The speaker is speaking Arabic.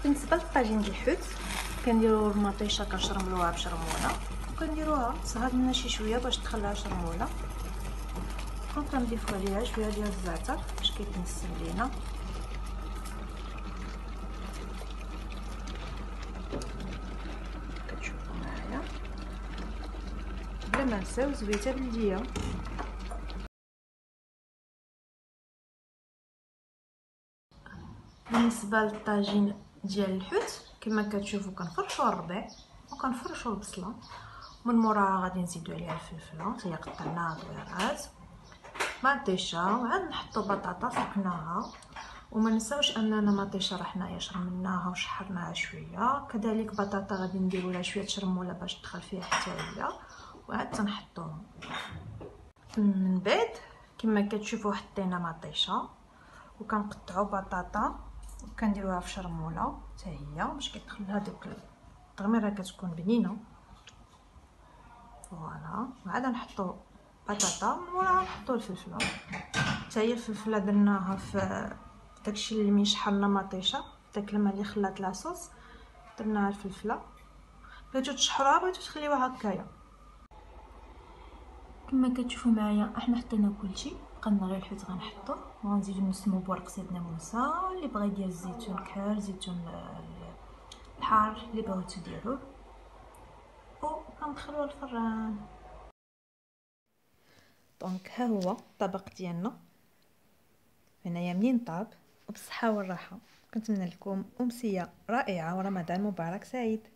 بالنسبه للطاجين ديال الحوت كنديروا المطيشه كنشرملوها بشرموله وكنديروها تصهد لنا شي شويه باش تخليها شرموله وكنضيفوا عليها شويه ديال الزعتر باش كيتنسل لينا كتشوفوا معايا بلا ما نساو زويته بلديه. بالنسبه للطاجين ديال الحوت كما كتشوفوا كنفرشوا الربيع وكنفرشوا البصله من موراها غادي نزيدوا عليها الفلفله هي قطعناها طويرات مطيشه وعاد نحطوا بطاطا سلقناها وما نساوش اننا مطيشه راه حنايا شرملناها وشحرناها شويه كذلك بطاطا غادي نديروا لها شويه شرموله باش تدخل فيها حتى هي وعاد تنحطوهم من بعد كما كتشوفوا حطينا مطيشه وكنقطعوا بطاطا وكنديروها في شرموله حتى هي باش كيدخل لها ديك التغميره كتكون بنينه فوالا وعاد نحطوا بطاطا من وراها نحطوا الفلفله حتى هي الفلفله درناها في داكشي اللي من شحرنا مطيشه داك الماء اللي خلات لاصوص درناها الفلفله بغيتو تشحروها بغيتو تخليوها هكايا كما كتشوفوا معايا احنا حطينا كلشي بقينا غير الحوت غنحطوه وغنزيدو نسمو بورق سيدنا موسى اللي بغى يدير الزيتون كحل زيتون الحار اللي بغيتو ديروه وغندخلوه الفران. دونك ها هو الطبق ديالنا هنايا منين طاب وبالصحه والراحه. كنتمنى لكم امسيه رائعه ورمضان مبارك سعيد.